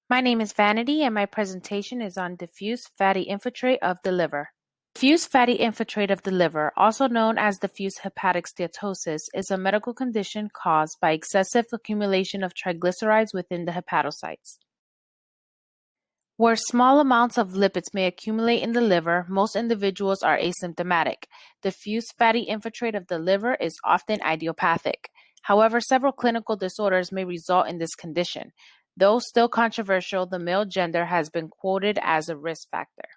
My name is Vanity, and my presentation is on diffuse fatty infiltrate of the liver. Diffuse fatty infiltrate of the liver, also known as diffuse hepatic steatosis, is a medical condition caused by excessive accumulation of triglycerides within the hepatocytes. Where small amounts of lipids may accumulate in the liver, most individuals are asymptomatic. Diffuse fatty infiltrate of the liver is often idiopathic. However, several clinical disorders may result in this condition. Though still controversial, the male gender has been quoted as a risk factor.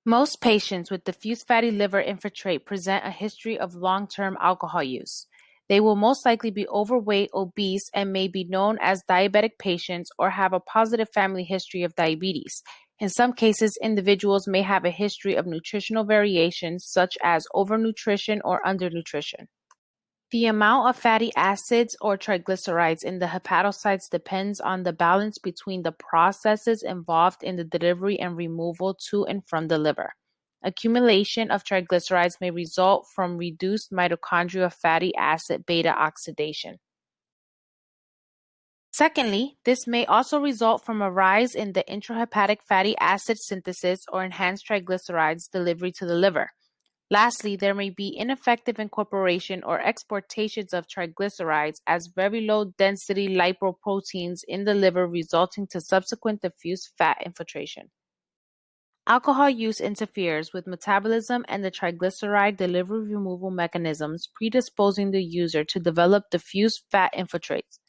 Most patients with diffuse fatty liver infiltrate present a history of long-term alcohol use. They will most likely be overweight, obese, and may be known as diabetic patients or have a positive family history of diabetes. In some cases, individuals may have a history of nutritional variations such as overnutrition or undernutrition. The amount of fatty acids or triglycerides in the hepatocytes depends on the balance between the processes involved in the delivery and removal to and from the liver. Accumulation of triglycerides may result from reduced mitochondrial fatty acid beta oxidation. Secondly, this may also result from a rise in the intrahepatic fatty acid synthesis or enhanced triglycerides delivery to the liver. Lastly, there may be ineffective incorporation or exportations of triglycerides as very low density lipoproteins in the liver, resulting to subsequent diffuse fat infiltration. Alcohol use interferes with metabolism and the triglyceride delivery removal mechanisms, predisposing the user to develop diffuse fat infiltrates.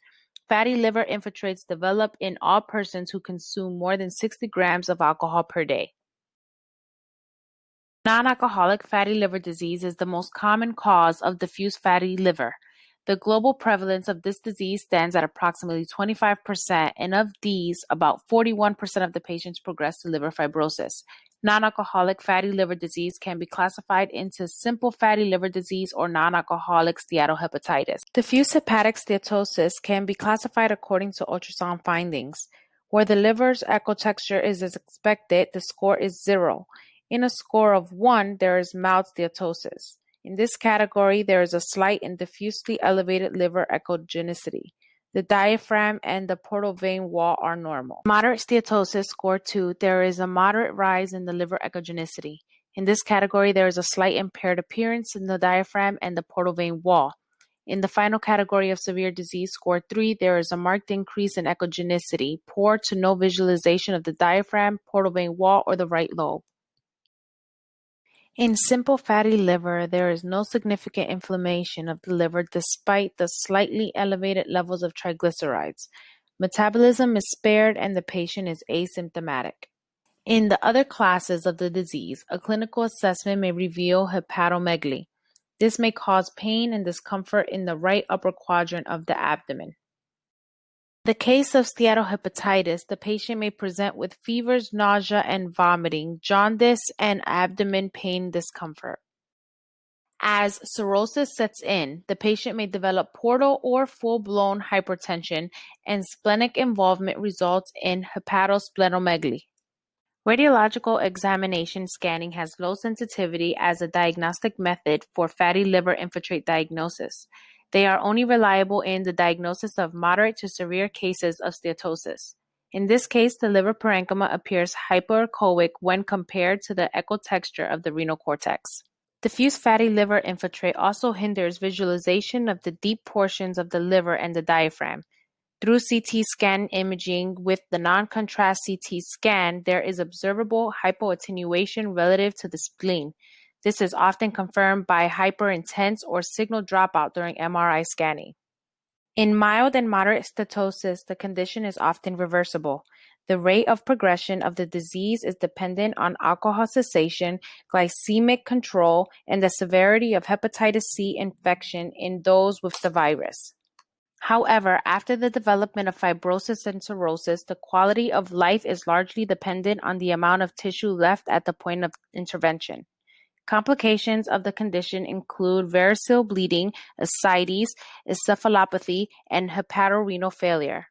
Fatty liver infiltrates develop in all persons who consume more than 60 grams of alcohol per day. Non-alcoholic fatty liver disease is the most common cause of diffuse fatty liver. The global prevalence of this disease stands at approximately 25%, and of these, about 41% of the patients progress to liver fibrosis. Non-alcoholic fatty liver disease can be classified into simple fatty liver disease or non-alcoholic steatohepatitis. Diffuse hepatic steatosis can be classified according to ultrasound findings. Where the liver's echo texture is as expected, the score is 0. In a score of 1, there is mild steatosis. In this category, there is a slight and diffusely elevated liver echogenicity. The diaphragm and the portal vein wall are normal. Moderate steatosis, score 2, there is a moderate rise in the liver echogenicity. In this category, there is a slight impaired appearance in the diaphragm and the portal vein wall. In the final category of severe disease, score 3, there is a marked increase in echogenicity, poor to no visualization of the diaphragm, portal vein wall, or the right lobe. In simple fatty liver, there is no significant inflammation of the liver despite the slightly elevated levels of triglycerides. Metabolism is spared and the patient is asymptomatic. In the other classes of the disease, a clinical assessment may reveal hepatomegaly. This may cause pain and discomfort in the right upper quadrant of the abdomen. In the case of steatohepatitis, the patient may present with fevers, nausea and vomiting, jaundice, and abdomen pain discomfort. As cirrhosis sets in, the patient may develop portal or full-blown hypertension, and splenic involvement results in hepatosplenomegaly. Radiological examination scanning has low sensitivity as a diagnostic method for fatty liver infiltrate diagnosis. They are only reliable in the diagnosis of moderate to severe cases of steatosis. In this case, the liver parenchyma appears hyperechoic when compared to the echo texture of the renal cortex. Diffuse fatty liver infiltrate also hinders visualization of the deep portions of the liver and the diaphragm. Through CT scan imaging with the non-contrast CT scan, there is observable hypoattenuation relative to the spleen. This is often confirmed by hyperintense or signal dropout during MRI scanning. In mild and moderate steatosis, the condition is often reversible. The rate of progression of the disease is dependent on alcohol cessation, glycemic control, and the severity of hepatitis C infection in those with the virus. However, after the development of fibrosis and cirrhosis, the quality of life is largely dependent on the amount of tissue left at the point of intervention. Complications of the condition include variceal bleeding, ascites, encephalopathy, and hepatorenal failure.